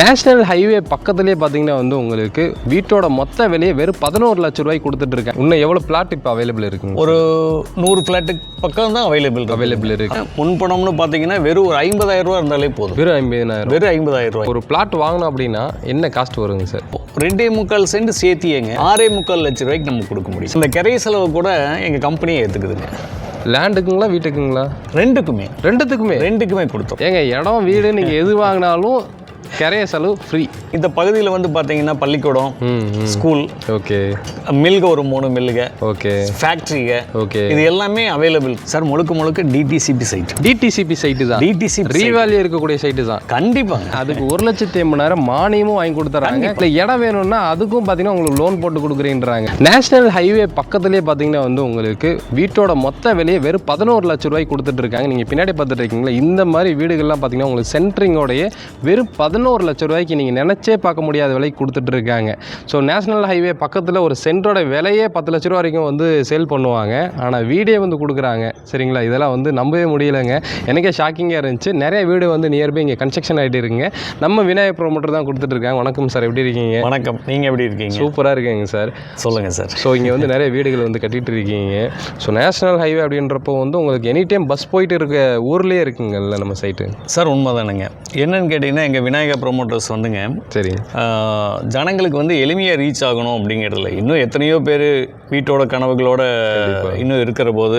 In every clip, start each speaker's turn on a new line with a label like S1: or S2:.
S1: National highway பக்கத்துலேயே பார்த்தீங்கன்னா வந்து உங்களுக்கு வீட்டோட மொத்த விலையை வெறும் 11 லட்ச ரூபாய்க்கு கொடுத்துட்ருக்கேன். இன்னும் எவ்வளோ பிளாட் இப்போ அவைலபிள் இருக்குங்க?
S2: ஒரு 100 ஃப்ளாட்டுக்கு பக்கம் தான் அவைலபிள் இருக்கு. முன்பணம்னு பார்த்தீங்கன்னா வெறும் ஒரு 50,000 ரூபா இருந்தாலே போதும்.
S1: வெறும் 50,000?
S2: வெறும் 50,000 ரூபாய்.
S1: ஒரு பிளாட் வாங்கணும் அப்படின்னா என்ன காஸ்ட் வருங்க சார்?
S2: 2.25 சென்ட் சேர்த்தியங்க 6.25 லட்ச ரூபாய்க்கு நம்ம கொடுக்க முடியும். இந்த கிரை செலவு கூட எங்கள் கம்பெனியே ஏற்றுக்குதுங்க.
S1: லேண்டுக்குங்களா வீட்டுக்குங்களா? ரெண்டுக்குமே கொடுத்தோம்.
S2: ஏங்க
S1: இடம் வீடு நீங்கள் எது வாங்கினாலும் கரைய செலவு ஃப்ரீ.
S2: இந்த பகுதியில் வந்து பார்த்தீங்கன்னா பள்ளிக்கூடம், ஸ்கூல்,
S1: ஓகே,
S2: மில்க ஒரு 3 மில்லுக,
S1: ஓகே,
S2: ஃபேக்ட்ரிங்க,
S1: ஓகே,
S2: இது எல்லாமே அவைலபிள் சார். முழுக்க டிடிசிபி சைட்.
S1: டிடிசிபி சைட்டு தான்.
S2: டிடிசிபி
S1: ரீவேல்யூ இருக்கக்கூடிய சைட்டு தான்.
S2: கண்டிப்பாங்க.
S1: அதுக்கு 1,80,000 மானியமும் வாங்கி கொடுத்துறாங்க. இல்லை இடம் வேணும்னா அதுக்கும் பார்த்தீங்கன்னா உங்களுக்கு லோன் போட்டு கொடுக்குறேன்றாங்க. நேஷனல் ஹைவே பக்கத்துலேயே பார்த்தீங்கன்னா வந்து உங்களுக்கு வீட்டோட மொத்த விலையை வெறும் 11 லட்ச ரூபாய்க்கு கொடுத்துட்டு இருக்காங்க. நீங்கள் பின்னாடி பார்த்துட்டு இருக்கீங்களா, இந்த மாதிரி வீடுகள்லாம் பார்த்தீங்கன்னா உங்களுக்கு சென்ட்ரிங்கோடைய வெறும் 11 லட்ச ரூபாய்க்கு நீங்கள் நினச்சே பார்க்க முடியாத விலைக்கு கொடுத்துட்டு இருக்காங்க. ஸோ நேஷனல் ஹைவே பக்கத்தில் ஒரு சென்ட்டோட விலையே 10 லட்ச ரூபா வரைக்கும் வந்து சேல் பண்ணுவாங்க. ஆனால் வீடே வந்து கொடுக்குறாங்க. சரிங்களா, இதெல்லாம் வந்து நம்பவே முடியலைங்க. எனக்கே ஷாக்கிங்காக இருந்துச்சு. நிறைய வீடு வந்து நியர்பை இங்கே கன்ஸ்ட்ரக்ஷன் ஆகிட்டு இருக்குங்க. நம்ம விநாயகர் ப்ரோமோட்டர் தான் கொடுத்துட்டு இருக்காங்க. வணக்கம் சார், எப்படி இருக்கீங்க?
S2: வணக்கம், நீங்கள் எப்படி இருக்கீங்க?
S1: சூப்பராக இருக்கீங்க சார்.
S2: சொல்லுங்கள் சார்.
S1: ஸோ இங்கே வந்து நிறைய வீடுகள் வந்து கட்டிகிட்டு இருக்கீங்க. ஸோ நேஷனல் ஹைவே அப்படின்றப்போ வந்து உங்களுக்கு எனி டைம் பஸ் போயிட்டு இருக்க ஊர்லேயே இருக்குங்கல்ல நம்ம சைட்டு?
S2: சார் உண்மைதானுங்க. என்னன்னு கேட்டிங்கன்னா எங்கள் விநாயகர் ப்ரோமோட்டர்ஸ் வந்துங்க, சரி, ஜனங்களுக்கு வந்து எளிமையாக ரீச் ஆகணும் அப்படிங்கிறதுல இன்னும் எத்தனையோ பேர் வீட்டோட கனவுகளோட இன்னும் இருக்கிற போது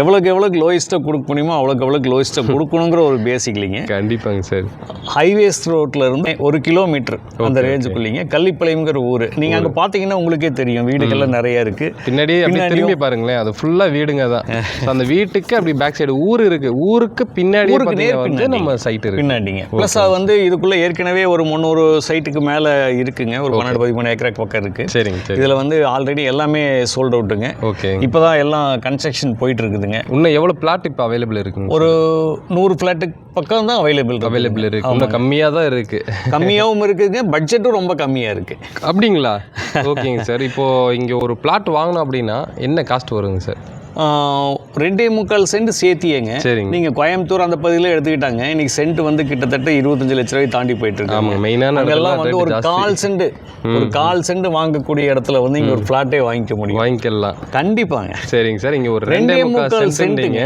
S2: எவ்வளோக்கு லோயஸ்ட்டாக கொடுக்க முடியுமோ அவ்வளோக்கு லோயஸ்ட்டாக கொடுக்கணுங்கிற ஒரு பேசிக் இல்லைங்க.
S1: கண்டிப்பாங்க சார்.
S2: ஹைவேஸ் ரோட்டில் இருந்து 1 கிலோமீட்டர் அந்த ரேஞ்சுக்குள்ளிங்க கள்ளிப்பாளையம்ங்கிற ஊர். நீங்கள் அங்கே பார்த்தீங்கன்னா உங்களுக்கே தெரியும், வீடுகள்லாம் நிறைய இருக்குது.
S1: பின்னாடி திரும்பி பாருங்களேன், அது ஃபுல்லாக வீடுங்க தான். அந்த வீட்டுக்கு அப்படி பேக் சைடு ஊர் இருக்குது. ஊருக்கு பின்னாடி வந்து நம்ம சைட்டு இருக்கு
S2: பின்னாடிங்க. ப்ளஸ் அது வந்து இதுக்குள்ளே ஏற்கனவே ஒரு 300 சைட்டுக்கு மேலே இருக்குங்க. ஒரு 12-13 ஏக்கர் பக்கம் இருக்குது.
S1: சரிங்க.
S2: இதில் வந்து ஆல்ரெடி எல்லாமே சோல்ட் அவுட்டுங்க.
S1: ஓகே,
S2: இப்போ தான் எல்லாம் கன்ஸ்ட்ரக்ஷன் போயிட்டு இருக்குதுங்க.
S1: இன்னும் எவ்வளோ பிளாட் இப்போ அவைலபிள் இருக்குங்க?
S2: ஒரு 100 ஃப்ளாட்டுக்கு பக்கம் தான் அவைலபிள்
S1: இருக்கு. இன்னும் கம்மியாக தான் இருக்குது.
S2: கம்மியாகவும் இருக்குதுங்க, பட்ஜெட்டும் ரொம்ப கம்மியாக இருக்குது.
S1: அப்படிங்களா? ஓகேங்க சார். இப்போது இங்கே ஒரு பிளாட் வாங்கணும் அப்படின்னா என்ன காஸ்ட் வருங்க சார்?
S2: 2.25 சென்ட் சேர்த்தியங்க.
S1: சரிங்க.
S2: நீங்கள் கோயம்புத்தூர் அந்த பகுதியில் எடுத்துக்கிட்டாங்க, இன்னைக்கு சென்ட் வந்து கிட்டத்தட்ட 25 லட்ச ரூபாய் தாண்டி போயிட்டு இருக்கு.
S1: ஆமாம், மெயினான
S2: அதெல்லாம் வந்து ஒரு கால் சென்ட் வாங்கக்கூடிய இடத்துல வந்து இங்கே ஒரு ஃப்ளாட்டே வாங்கிக்கலாம். கண்டிப்பாங்க.
S1: சரிங்க சார். இங்கே ஒரு
S2: 2.25 சென்ட்டுங்க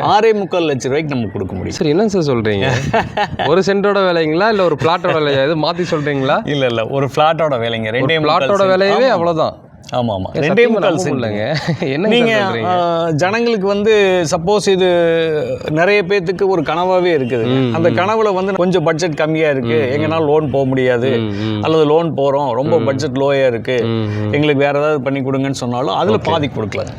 S2: 6.25 லட்ச ரூபாய்க்கு நம்ம கொடுக்க முடியும்.
S1: சார் என்ன சார் சொல்கிறீங்க? ஒரு சென்ட்டோட விலைங்களா இல்லை ஒரு பிளாட்டோட விலையா? இது மாற்றி சொல்கிறீங்களா?
S2: இல்லை, ஒரு ஃப்ளாட்டோட விலைங்க. 2
S1: பிளாட்டோட விலையவே அவ்வளோதான்.
S2: ஆமாம், 2.25 சென்ட்லங்க. நீங்கள் ஜனங்களுக்கு வந்து சப்போஸ் இது நிறைய பேர்த்துக்கு ஒரு கனவாகவே இருக்குது. அந்த கனவுல வந்து கொஞ்சம் பட்ஜெட் கம்மியாக இருக்குது, எங்கனால லோன் போக முடியாது, அல்லது லோன் போகிறோம் ரொம்ப பட்ஜெட் லோயாக இருக்குது, எங்களுக்கு வேறு ஏதாவது பண்ணி கொடுங்கன்னு சொன்னாலும் அதில் பாதி கொடுக்கலாம்.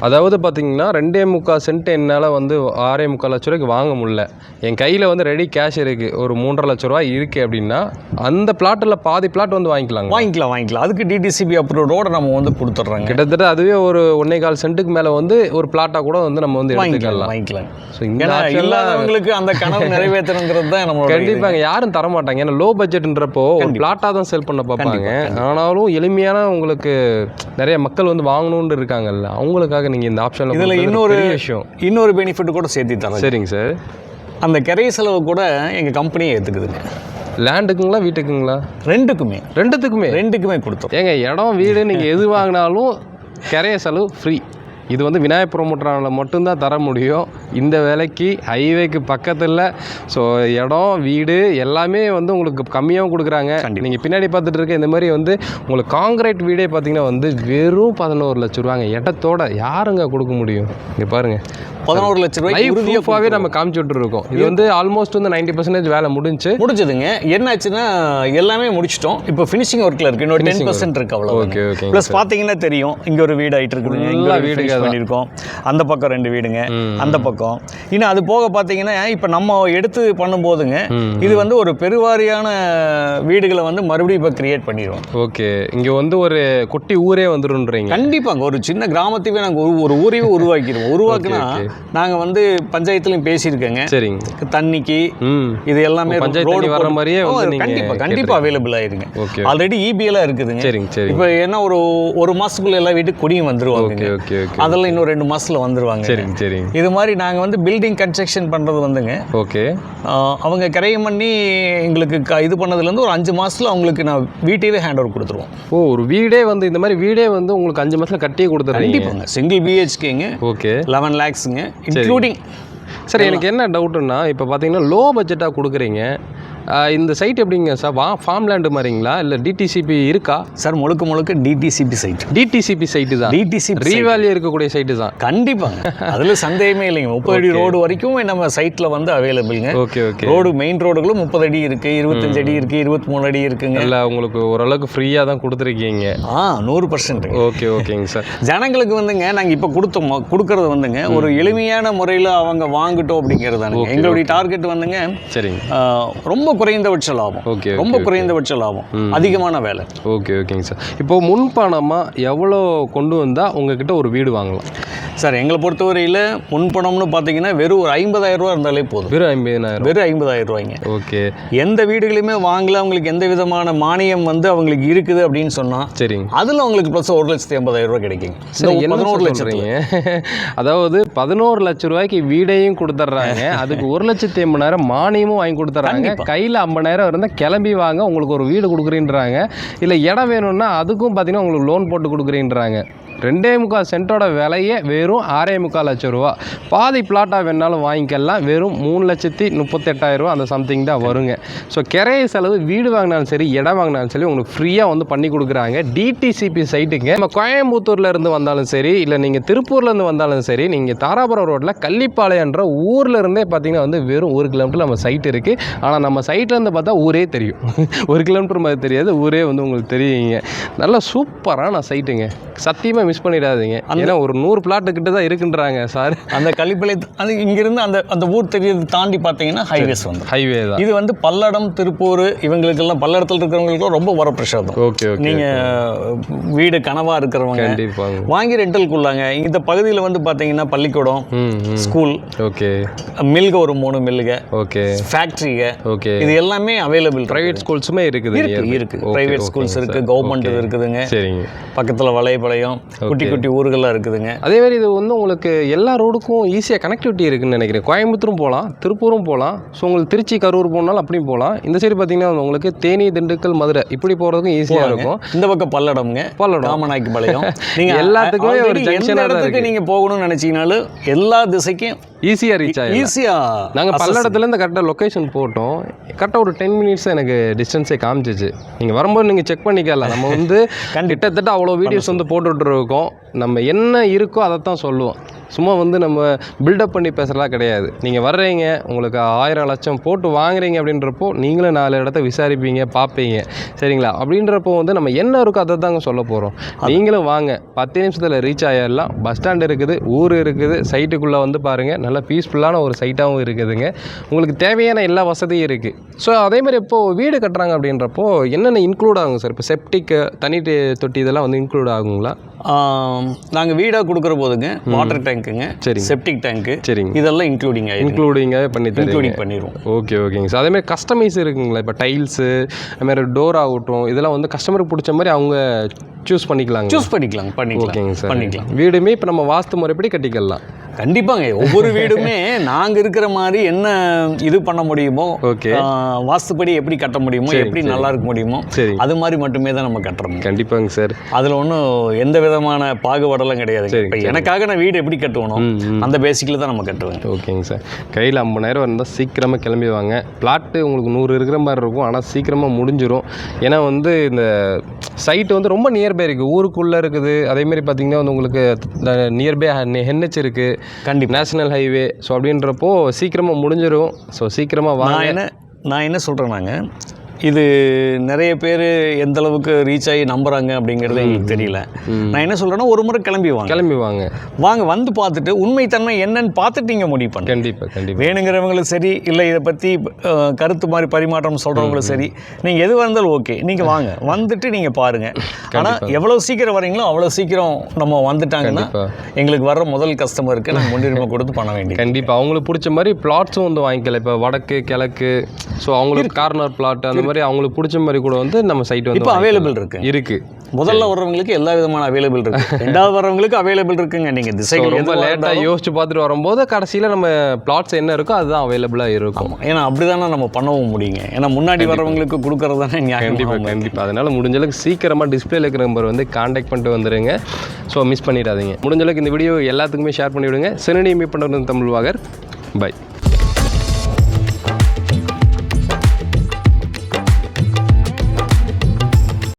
S1: அதாவது பார்த்தீங்கன்னா 2.25 சென்ட் என்னால் வந்து 6.25 லட்ச ரூபாய்க்கு வாங்க முடியல. என் கையில் வந்து ரெடி கேஷ் இருக்குது, ஒரு 3.5 லட்ச ரூபாய் இருக்குது அப்படின்னா அந்த பிளாட்டில் பாதி பிளாட் வந்து வாங்கிக்கலாம்.
S2: அதுக்கு டிடிசிபி அப்ரூவோட நம்ம வந்து கொடுத்துட்றாங்க.
S1: கிட்டத்தட்ட அதுவே ஒரு 1.25 சென்ட்டுக்கு மேலே வந்து ஒரு பிளாட்டாக கூட வந்து நம்ம வந்து
S2: வாங்கிக்கலாம். ஸோ இல்லாதவங்களுக்கு அந்த கனவு நிறைவேற்றணுங்கிறது தான் நம்ம
S1: கண்டிப்பாக யாரும் தரமாட்டாங்க. ஏன்னா லோ பட்ஜெட்ன்றப்போ ஒரு பிளாட்டாக தான் செல் பண்ண பார்ப்பாங்க. ஆனாலும் எளிமையான உங்களுக்கு நிறைய மக்கள் வந்து வாங்கணும்னு இருக்காங்கல்ல, அவங்களுக்காக நீங்கள் இந்த ஆப்ஷனில்
S2: இதில் இன்னொரு பெனிஃபிட் கூட சேர்த்து தரேன்.
S1: சரிங்க சார்.
S2: அந்த கிரை செலவு கூட எங்கள் கம்பெனியே ஏற்றுக்குதுங்க.
S1: லேண்டுக்குங்களா வீட்டுக்குங்களா?
S2: ரெண்டுக்குமே கொடுத்தோம்.
S1: ஏங்க இடம் வீடு நீங்கள் எது வாங்கினாலும் கரைய செலவு ஃப்ரீ. இது வந்து விநாயகர் ப்ரோமோட்டரால் மட்டும்தான் தர முடியும். இந்த விலைக்கு ஹைவேக்கு பக்கத்தில். ஸோ இடம் வீடு எல்லாமே வந்து உங்களுக்கு கம்மியாகவும் கொடுக்குறாங்க. நீங்கள் பின்னாடி பார்த்துட்டு இருக்க இந்த மாதிரி வந்து உங்களுக்கு காங்கிரீட் வீடே பார்த்தீங்கன்னா வந்து வெறும் 11 லட்ச ரூபாங்க. இடத்தோட யாருங்க கொடுக்க முடியும்? இங்கே பாருங்கள்,
S2: 11 லட்ச ரூபாய்
S1: ப்ரூஃபாகவே நம்ம காமிச்சு விட்டுருக்கோம். இது வந்து ஆல்மோஸ்ட் வந்து 90% வேலை முடிஞ்சுதுங்க.
S2: என்னாச்சுன்னா எல்லாமே முடிச்சிட்டோம். இப்போ ஃபினிஷிங் ஒர்க்கில் இருக்குது, இன்னொரு 10% இருக்குது, அவ்வளோ.
S1: ஓகே.
S2: ப்ளஸ் பார்த்தீங்கன்னா தெரியும், இங்கே ஒரு வீடு ஆகிட்டு இருக்குதுங்க, இங்கே வீடு பண்ணியிருக்கோம், அந்த பக்கம் 2 வீடுங்க, அந்த பக்கம் இன்னும் அது போக பார்த்தீங்கன்னா இப்போ நம்ம எடுத்து பண்ணும்போதுங்க இது வந்து ஒரு பெருவாரியான வீடுகளை வந்து மறுபடியும் இப்போ கிரியேட் பண்ணிடுவோம்.
S1: ஓகே, இங்கே வந்து ஒரு குட்டி ஊரே வந்துருன்றீங்க.
S2: கண்டிப்பாங்க, ஒரு சின்ன கிராமத்தையே நாங்கள் ஒரு ஊரையே உருவாக்கினா நாங்கள் வந்து பஞ்சாயத்துலையும் பேசியிருக்கேங்க.
S1: சரிங்க.
S2: தண்ணிக்கு இது எல்லாமே
S1: ரோடு வர மாதிரியே
S2: கண்டிப்பாக அவைலபிள் ஆயிருங்க. ஆல்ரெடி இபிஎல்லாம் இருக்குதுங்க.
S1: சரிங்க.
S2: இப்போ என்ன ஒரு மாதத்துக்குள்ள எல்லா வீட்டுக்கு குடியும் வந்துருவாங்க. அதெல்லாம் இன்னும் 2 மாசத்துல வந்துருவாங்க.
S1: சரி.
S2: இது மாதிரி நாங்கள் வந்து பில்டிங் கன்ஸ்ட்ரக்ஷன் பண்ணுறது வந்துங்க,
S1: ஓகே,
S2: அவங்க கிரையம் பண்ணி எங்களுக்கு இது பண்ணதுலேருந்து ஒரு 5 மாதத்தில் அவங்களுக்கு நான் வீட்டையே ஹேண்ட் ஓவர் கொடுத்துருவோம்.
S1: ஓ, ஒரு வீடே வந்து இந்த மாதிரி வீடே வந்து உங்களுக்கு 5 மாதத்தில் கட்டியே கொடுத்துட்றீங்க?
S2: கண்டிப்பாங்க. சிங்கிள் பிஹெச்கேங்க.
S1: ஓகே,
S2: 11 lakhsங்க இன்க்ளூடிங்.
S1: சரி, எனக்கு என்ன டவுட்டுன்னா, இப்போ பார்த்தீங்கன்னா லோ பட்ஜெட்டாக கொடுக்குறீங்க, இந்த சைட் எப்படிங்க சார்? ஃபார்ம் லேண்டு மாதிரிங்களா இல்லை டிடிசிபி இருக்கா
S2: சார்? முழுக்க டிடிசிபி சைட்.
S1: டிடிசிபி சைட்டு தான்,
S2: டிடிசிபி
S1: ரீவேல்யூ இருக்கக்கூடிய சைட்டு தான்.
S2: கண்டிப்பாங்க, அதில் சந்தேகமே இல்லைங்க. 30 அடி ரோடு வரைக்கும் நம்ம சைட்டில் வந்து அவைலபிள்ங்க.
S1: Okay okay.
S2: ரோடு மெயின் ரோடுகளும் 30 அடி இருக்குது, 25 அடி இருக்குது, 23 அடி இருக்குங்க.
S1: இல்லை, உங்களுக்கு ஓரளவுக்கு ஃப்ரீயாக தான் கொடுத்துருக்கீங்க.
S2: 100%.
S1: ஓகே ஓகேங்க சார்.
S2: ஜனங்களுக்கு வந்துங்க நாங்கள் இப்போ கொடுக்கறது வந்துங்க ஒரு எளிமையான முறையில் அவங்க வாங்கட்டும் அப்படிங்கிறதானுங்க எங்களுடைய டார்கெட் வந்துங்க.
S1: சரிங்க.
S2: ரொம்ப குறைந்தபட்ச லாபம்.
S1: ஓகே,
S2: ரொம்ப குறைந்தபட்ச லாபம், அதிகமான வேலை.
S1: ஓகே ஓகேங்க சார். இப்போ முன்பணமாக எவ்வளோ கொண்டு வந்தால் உங்ககிட்ட ஒரு வீடு வாங்கலாம்
S2: சார்? எங்களை பொறுத்தவரையில் முன்பணம்னு பார்த்தீங்கன்னா வெறும் ஒரு 50,000 ரூபா இருந்தாலே போதும்.
S1: வெறும் 50,000?
S2: வெறும் 50,000 ரூபாய்ங்க.
S1: ஓகே.
S2: எந்த வீடுகளையுமே வாங்கல, அவங்களுக்கு எந்த விதமான மானியம் வந்து அவங்களுக்கு இருக்குது அப்படின்னு சொன்னால்,
S1: சரிங்க,
S2: அதில் அவங்களுக்கு ப்ளஸ் 1,80,000 ரூபா கிடைக்குங்க. 11 லட்சம்.
S1: அதாவது 11 லட்ச ரூபாய்க்கு வீடையும் கொடுத்துட்றாங்க, அதுக்கு 1,80,000 மானியமும் வாங்கி கொடுத்துட்றாங்க. கையில் 50,000 இருந்தால் கிளம்பி வாங்க, உங்களுக்கு ஒரு வீடு கொடுக்குறீன்றாங்க. இல்லை இடம் வேணும்னா அதுக்கும் பார்த்தீங்கன்னா உங்களுக்கு லோன் போட்டு கொடுக்குறீன்றாங்க. 2.25 சென்ட்டோட விலையே வெறும் 6.25 லட்சம் ரூபா. பாதி பிளாட்டாக வேணாலும் வாங்கிக்கலாம், வெறும் 3,38,000 ரூபா அந்த சம்திங் தான் வருங்க. ஸோ கிரைய செலவு வீடு வாங்கினாலும் சரி, இடம் வாங்கினாலும் சரி உங்களுக்கு ஃப்ரீயாக வந்து பண்ணி கொடுக்குறாங்க. டிடிசிபி சைட்டுங்க. நம்ம கோயம்புத்தூர்ல இருந்து வந்தாலும் சரி, இல்லை நீங்கள் திருப்பூர்லேருந்து வந்தாலும் சரி, நீங்கள் தாராபுரம் ரோட்டில் கள்ளிப்பாளையன்ற ஊரில் இருந்தே பார்த்தீங்கன்னா வந்து வெறும் 1 கிலோமீட்டர் நம்ம சைட் இருக்குது. ஆனால் நம்ம சைட்லேருந்து பார்த்தா ஊரே தெரியும். 1 கிலோமீட்டர் மாதிரி தெரியாது, ஊரே வந்து உங்களுக்கு தெரியுங்க. நல்லா சூப்பரான சைட்டுங்க, சத்தியமாக மிஸ் பண்ணிடாதீங்க. ஏன்னா ஒரு 100 பிளாட்டு கிட்ட தான் இருக்குன்றாங்க சார்.
S2: அந்த கள்ளிப்பாளையம் அது இங்கிருந்து அந்த ஊர் தெரியறது தாண்டி பார்த்தீங்கன்னா ஹைவேஸ் வந்து ஹைவே தான். இது வந்து பல்லடம், திருப்பூர், இவங்களுக்கெல்லாம் பல்லடத்தில் இருக்கிறவங்களுக்கும் ரொம்ப வரப்பிரசாதம்.
S1: Okay okay.
S2: நீங்கள் வீடு கனவாக இருக்கிறவங்க
S1: கண்டிப்பாக
S2: வாங்கி ரெண்டலுக்குள்ளாங்க. இந்த பகுதியில் வந்து பார்த்தீங்கன்னா பள்ளிக்கூடம், ஸ்கூல்,
S1: ஓகே,
S2: மில்க ஒரு 3 மில்லுங்க,
S1: ஓகே,
S2: ஃபேக்ட்ரிங்க,
S1: ஓகே,
S2: இது எல்லாமே அவைலபிள்.
S1: பிரைவேட் ஸ்கூல்ஸுமே இருக்குது.
S2: இருக்கு பிரைவேட் ஸ்கூல்ஸ் இருக்கு, கவர்மெண்ட் இருக்குதுங்க.
S1: சரிங்க.
S2: பக்கத்தில் வளையபாளையம், குட்டி குட்டி ஊர்கள்லாம் இருக்குதுங்க.
S1: அதே மாதிரி இது வந்து உங்களுக்கு எல்லா ரோடுக்கும் ஈஸியாக கனெக்டிவிட்டி இருக்குன்னு நினைக்கிறேன். கோயம்புத்தூரும் போகலாம், திருப்பூரும் போகலாம். ஸோ உங்களுக்கு திருச்சி, கரூர் போனாலும் அப்படியும் போகலாம். இந்த சைடு பார்த்தீங்கன்னா உங்களுக்கு தேனி, திண்டுக்கல், மதுரை இப்படி போகிறதுக்கும் ஈஸியாக இருக்கும்.
S2: இந்த பக்கம் பல்லடம்ங்க,
S1: பல்லடம்,
S2: ராமநாயக்கி பாளையம், நீங்கள்
S1: எல்லாத்துக்குமே ஒரு ஜங்ஷனாக தான் இருக்கு.
S2: நீங்கள் போகணும்னு நினச்சிங்கனாலும் எல்லா திசைக்கும்
S1: ஈஸியாக ரீச் ஆகும்.
S2: ஈஸியாக
S1: நாங்கள் பல்லடத்துலேருந்து கரெக்டாக லொக்கேஷன் போட்டோம், கரெக்டாக ஒரு 10 மினிட்ஸ் எனக்கு டிஸ்டன்ஸே காமிச்சிச்சு. நீங்கள் வரும்போது நீங்கள் செக் பண்ணிக்கலாம். நம்ம வந்து கிட்டத்தட்ட அவ்வளோ வீடியோஸ் வந்து போட்டுட்டு இருக்கோம். நம்ம என்ன இருக்கோ அதை தான் சொல்லுவோம். சும்மா வந்து நம்ம பில்டப் பண்ணி பேசுகிறதா கிடையாது. நீங்கள் வர்றீங்க, உங்களுக்கு 1000 லட்சம் போட்டு வாங்குறீங்க அப்படின்றப்போ நீங்களும் 4 இடத்த விசாரிப்பீங்க, பார்ப்பீங்க, சரிங்களா? அப்படின்றப்போ வந்து நம்ம என்ன இருக்கோ அதை தாங்க சொல்ல போகிறோம். நீங்களும் வாங்க, 10 நிமிஷத்தில் ரீச் ஆகிடலாம். பஸ் ஸ்டாண்ட் இருக்குது, ஊர் இருக்குது, சைட்டுக்குள்ளே வந்து பாருங்கள், நல்லா பீஸ்ஃபுல்லான ஒரு சைட்டாகவும் இருக்குதுங்க. உங்களுக்கு தேவையான எல்லா வசதியும் இருக்குது. ஸோ அதே மாதிரி இப்போது வீடு கட்டுறாங்க அப்படின்றப்போ என்னென்ன இன்க்ளூட் ஆகும் சார்? இப்போ செப்டிக்கு, தனி தொட்டி இதெல்லாம் வந்து இன்க்ளூட் ஆகுங்களா?
S2: நாங்கள் வீடாக கொடுக்குற போதுங்க வாட்டர் டேங்க்குங்க, சரி, செப்டிக் டேங்க்கு, சரிங்க, இதெல்லாம் இன்க்ளூடிங்காக பண்ணிடுவோம்.
S1: ஓகே ஓகேங்க சார். அதேமாதிரி கஸ்டமைஸ் இருக்குங்களா? இப்போ டைல்ஸு, அதுமாதிரி டோர் ஆகட்டும், இதெல்லாம் வந்து கஸ்டமருக்கு பிடிச்ச மாதிரி அவங்க சூஸ் பண்ணிக்கலாம். ஓகேங்க சார், பண்ணிக்கலாம். வீடுமே இப்போ நம்ம வாஸ்து முறைப்படி கட்டிக்கலாம்.
S2: கண்டிப்பாங்க. ஒவ்வொரு வீடுமே நாங்கள் இருக்கிற மாதிரி என்ன இது பண்ண முடியுமோ, ஓகே, வாஸ்துப்படி எப்படி கட்ட முடியுமோ, எப்படி நல்லா இருக்க முடியுமோ, சரி, அது மாதிரி மட்டுமே தான் நம்ம கட்டுறோம்.
S1: கண்டிப்பாங்க சார்.
S2: அதில் ஒன்றும் எந்த விதமான பாகுபாடெல்லாம் கிடையாது. இப்போ எனக்காக நான் வீடு எப்படி கட்டுவணும் அந்த பேசிக்கில் தான் நம்ம கட்டுவேன்.
S1: ஓகேங்க சார். கையில் 50,000 இருந்தால் சீக்கிரமாக கிளம்பி வாங்க. பிளாட்டு உங்களுக்கு 100 இருக்கிற மாதிரி இருக்கும், ஆனால் சீக்கிரமாக முடிஞ்சிடும். ஏன்னா வந்து இந்த சைட்டு வந்து ரொம்ப நியர்பை இருக்குது, ஊருக்குள்ளே இருக்குது. அதேமாதிரி பார்த்திங்கன்னா வந்து உங்களுக்கு நியர்பை NH இருக்குது, கண்டிப்பாக நேஷனல் ஹைவே. ஸோ அப்படின்றப்போ சீக்கிரமாக முடிஞ்சிடும். ஸோ சீக்கிரமாக வாங்க.
S2: நான் என்ன சொல்கிறேன்னாங்க, இது நிறைய பேர் எந்த அளவுக்கு ரீச் ஆகி நம்புறாங்க அப்படிங்கிறது எங்களுக்கு தெரியல. நான் என்ன சொல்கிறேன்னா, ஒரு முறை கிளம்பி வாங்க, வந்து பார்த்துட்டு உண்மைத்தன்மை என்னன்னு பார்த்துட்டு நீங்கள் முடிவு பண்ணுங்க. கண்டிப்பாக வேணுங்கிறவங்களும் சரி, இல்லை இதை பற்றி கருத்து மாதிரி பரிமாற்றம் சொல்கிறவங்களும் சரி, நீங்கள் எது வந்தாலும் ஓகே, நீங்கள் வாங்க, வந்துட்டு நீங்கள் பாருங்கள். ஆனால் எவ்வளோ சீக்கிரம் வரீங்களோ அவ்வளோ சீக்கிரம் நம்ம வந்துட்டாங்கன்னா எங்களுக்கு வர்ற முதல் கஸ்டமருக்கு நாங்கள் முன்னுரிமை கொடுத்து பண்ண வேண்டிய.
S1: கண்டிப்பாக அவங்களுக்கு பிடிச்ச மாதிரி பிளாட்ஸும் வந்து வாங்கிக்கலாம். இப்போ வடக்கு, கிழக்கு, ஸோ அவங்களுக்கு கார்னர் பிளாட் அந்த மாதிரி அவங்களுக்கு பிடிச்ச மாதிரி கூட வந்து நம்ம சைட் வந்து
S2: இப்போ அவைலபிள் இருக்கு. முதல்ல வர்றவங்களுக்கு எல்லா விதமான அவைலபிள் இருக்கு. ரெண்டாவது வர்றவங்களுக்கு அவைலபிள் இருக்குங்க. நீங்க திசைகள்
S1: ரொம்ப லேட்டா யோசிச்சு பார்த்துட்டு வரும்போது கடைசியில நம்ம பிளாட்ஸ் என்ன இருக்கோ அதுதான் அவைலபிளா இருக்கும்.
S2: ஏன்னா அப்படிதானே நம்ம பண்ணவும் முடியுங்க. ஏன்னா முன்னாடி வர்றவங்களுக்கு கொடுக்கறது தானே நியாயம்.
S1: கண்டிப்பா. அதனால முடிஞ்ச அளவுக்கு சீக்கிரமா டிஸ்பிளேல இருக்கிற நம்பர் வந்து கான்டாக்ட் பண்ணிட்டு வந்துருங்க. ஸோ மிஸ் பண்ணிடாதீங்க. முடிஞ்ச அளவுக்கு இந்த வீடியோ எல்லாத்துக்குமே ஷேர் பண்ணி விடுங்க. சிறுநீர் மீட் பண்ணுறது தமிழ் வாகர். பை.